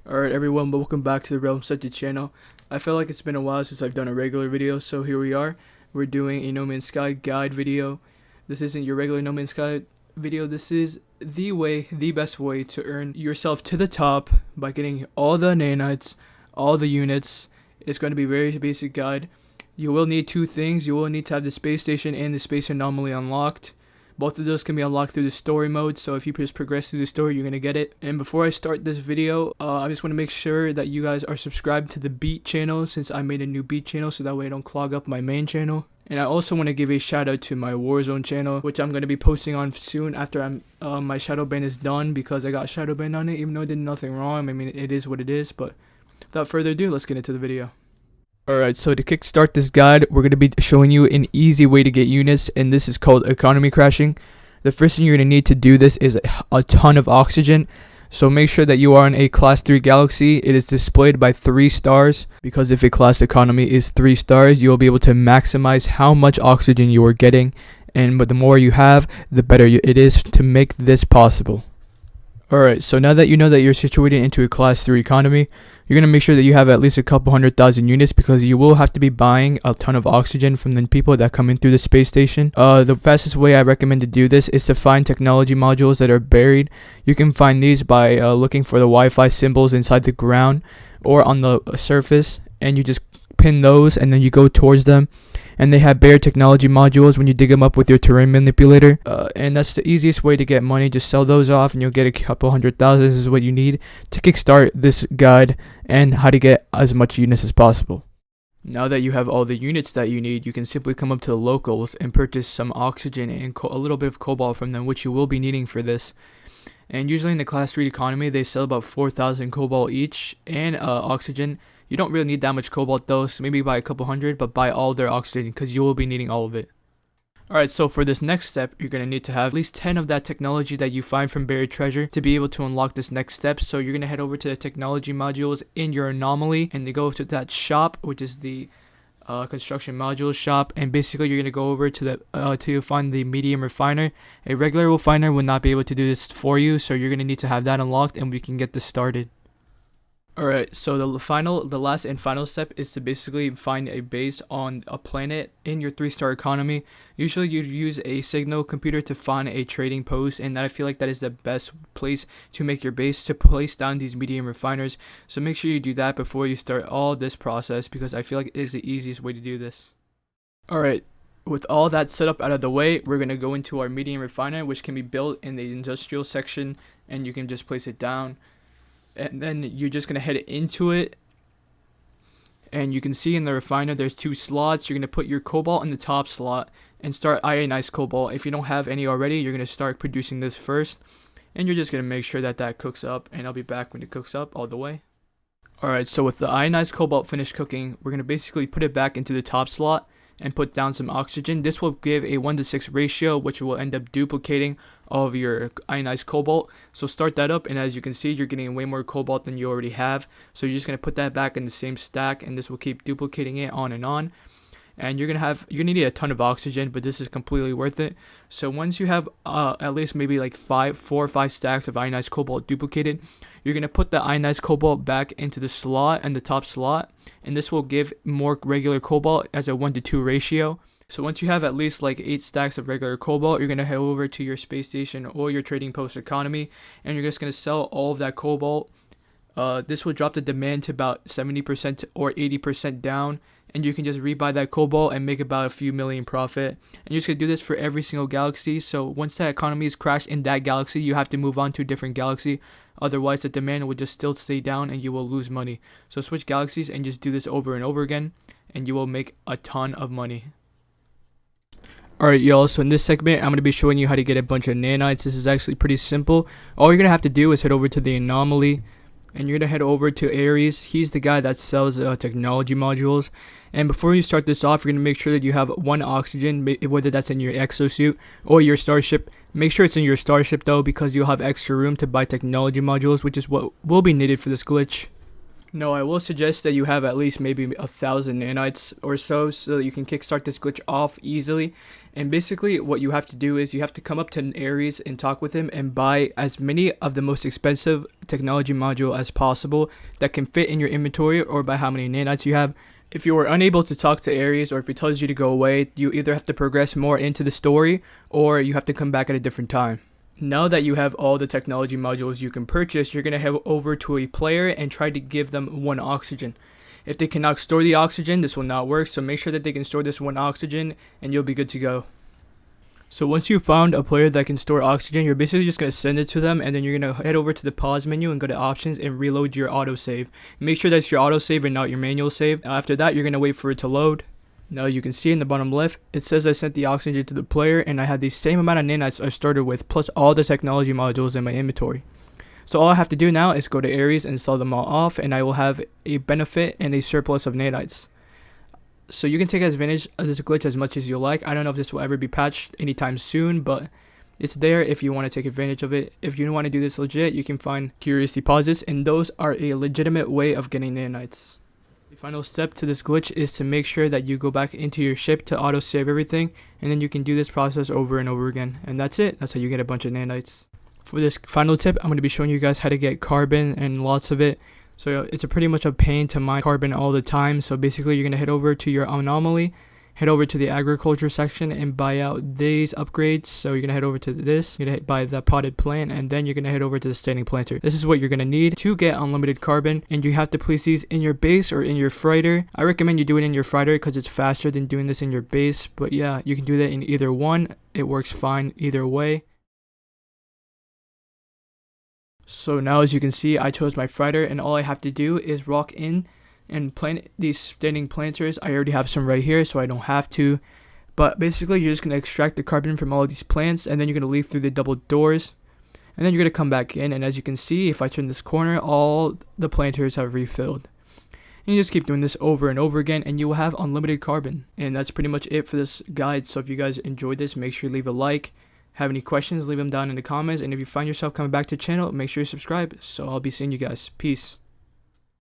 Alright everyone, welcome back to the RealmSentIt channel. I feel like it's been a while since I've done a regular video, so here we are. We're doing a No Man's Sky guide video. This isn't your regular No Man's Sky video, this is the best way to earn yourself to the top by getting all the nanites, all the units. It's going to be a very basic guide. You will need two things. You will need to have the space station and the space anomaly unlocked. Both of those can be unlocked through the story mode, so if you just progress through the story, you're going to get it. And before I start this video, I just want to make sure that you guys are subscribed to the Beat channel, since I made a new Beat channel, so that way I don't clog up my main channel. And I also want to give a shout out to my Warzone channel, which I'm going to be posting on soon after my shadow ban is done, because I got shadow banned on it, even though I did nothing wrong. I mean, it is what it is, but without further ado, let's get into the video. Alright, so to kickstart this guide, we're going to be showing you an easy way to get units, and this is called economy crashing. The first thing you're going to need to do this is a ton of oxygen. So make sure that you are in a class 3 galaxy. It is displayed by 3 stars, because if a class economy is 3 stars, you'll be able to maximize how much oxygen you are getting, and the more you have, the better it is to make this possible. Alright, so now that you know that you're situated into a class 3 economy, you're going to make sure that you have at least a couple 100,000 units, because you will have to be buying a ton of oxygen from the people that come in through the space station. The fastest way I recommend to do this is to find technology modules that are buried. You can find these by looking for the Wi-Fi symbols inside the ground or on the surface, and you just pin those and then you go towards them. And they have buried technology modules when you dig them up with your terrain manipulator, and that's the easiest way to get money. Just sell those off and you'll get a couple 100,000. This is what you need to kickstart this guide and how to get as much units as possible. Now that you have all the units that you need, you can simply come up to the locals and purchase some oxygen and a little bit of cobalt from them, which you will be needing for this. And usually in the class 3 economy, they sell about 4,000 cobalt each, and oxygen. You don't really need that much cobalt though, so maybe buy a couple hundred, but buy all their oxygen because you will be needing all of it. Alright, so for this next step, you're going to need to have at least 10 of that technology that you find from buried treasure to be able to unlock this next step. So you're going to head over to the technology modules in your anomaly, and you go to that shop, which is the construction modules shop, and basically you're going to go over to the to find the medium refiner. A regular refiner will not be able to do this for you, so you're going to need to have that unlocked, and we can get this started. Alright, so the last and final step is to basically find a base on a planet in your 3-star economy. Usually you'd use a signal computer to find a trading post, and I feel like that is the best place to make your base, to place down these medium refiners. So make sure you do that before you start all this process, because I feel like it is the easiest way to do this. Alright, with all that set up out of the way, we're going to go into our medium refiner, which can be built in the industrial section, and you can just place it down. And then you're just going to head into it, and you can see in the refiner there's 2 slots. You're going to put your cobalt in the top slot and start ionized cobalt. If you don't have any already, you're going to start producing this first, and you're just going to make sure that that cooks up, and I'll be back when it cooks up all the way. Alright, so with the ionized cobalt finished cooking, we're going to basically put it back into the top slot and put down some oxygen. This will give a 1:6 ratio, which will end up duplicating all of your ionized cobalt. So start that up, and as you can see, you're getting way more cobalt than you already have. So you're just going to put that back in the same stack, and this will keep duplicating it on and on. And you're gonna need a ton of oxygen, but this is completely worth it. So once you have at least maybe like 4 or 5 stacks of ionized cobalt duplicated, you're gonna put the ionized cobalt back into the slot and the top slot, and this will give more regular cobalt as a 1:2 ratio. So once you have at least like 8 stacks of regular cobalt, you're gonna head over to your space station or your trading post economy, and you're just gonna sell all of that cobalt. This will drop the demand to about 70% or 80% down, and you can just rebuy that cobalt and make about a few million profit. And you're just going to do this for every single galaxy. So once that economy is crashed in that galaxy, you have to move on to a different galaxy. Otherwise, the demand will just still stay down and you will lose money. So switch galaxies and just do this over and over again, and you will make a ton of money. Alright y'all, so in this segment, I'm going to be showing you how to get a bunch of nanites. This is actually pretty simple. All you're going to have to do is head over to the anomaly, and you're going to head over to Ares. He's the guy that sells technology modules. And before you start this off, you're going to make sure that you have 1 oxygen, whether that's in your exosuit or your starship. Make sure it's in your starship though, because you'll have extra room to buy technology modules, which is what will be needed for this glitch. No, I will suggest that you have at least maybe 1,000 nanites or so that you can kickstart this glitch off easily. And basically what you have to do is you have to come up to Ares and talk with him and buy as many of the most expensive technology module as possible that can fit in your inventory or by how many nanites you have. If you are unable to talk to Ares, or if he tells you to go away, you either have to progress more into the story or you have to come back at a different time. Now that you have all the technology modules you can purchase, you're going to head over to a player and try to give them 1 oxygen. If they cannot store the oxygen, this will not work, so make sure that they can store this 1 oxygen and you'll be good to go. So once you found a player that can store oxygen, you're basically just going to send it to them, and then you're going to head over to the pause menu and go to options and reload your autosave. Make sure that's your autosave and not your manual save. After that, you're going to wait for it to load. Now you can see in the bottom left, it says I sent the oxygen to the player and I have the same amount of nanites I started with plus all the technology modules in my inventory. So all I have to do now is go to Ares and sell them all off, and I will have a benefit and a surplus of nanites. So you can take advantage of this glitch as much as you like. I don't know if this will ever be patched anytime soon, but it's there if you want to take advantage of it. If you want to do this legit, you can find curious deposits, and those are a legitimate way of getting nanites. The final step to this glitch is to make sure that you go back into your ship to auto save everything, and then you can do this process over and over again, and that's it. That's how you get a bunch of nanites. For this final tip, I'm going to be showing you guys how to get carbon and lots of it. So it's pretty much a pain to mine carbon all the time. So basically you're going to head over to your anomaly, head over to the agriculture section and buy out these upgrades. So you're going to head over to this, you're going to buy the potted plant, and then you're going to head over to the standing planter. This is what you're going to need to get unlimited carbon, and you have to place these in your base or in your freighter. I recommend you do it in your freighter because it's faster than doing this in your base, but yeah, you can do that in either one. It works fine either way. So now as you can see, I chose my freighter, and all I have to do is walk in and plant these standing planters. I already have some right here, so I don't have to. But basically you're just going to extract the carbon from all of these plants, and then you're going to leave through the double doors. And then you're going to come back in, and as you can see, if I turn this corner, all the planters have refilled. And you just keep doing this over and over again, and you will have unlimited carbon. And that's pretty much it for this guide. So if you guys enjoyed this, make sure you leave a like. Have any questions, leave them down in the comments, and if you find yourself coming back to the channel, make sure you subscribe. So I'll be seeing you guys. Peace.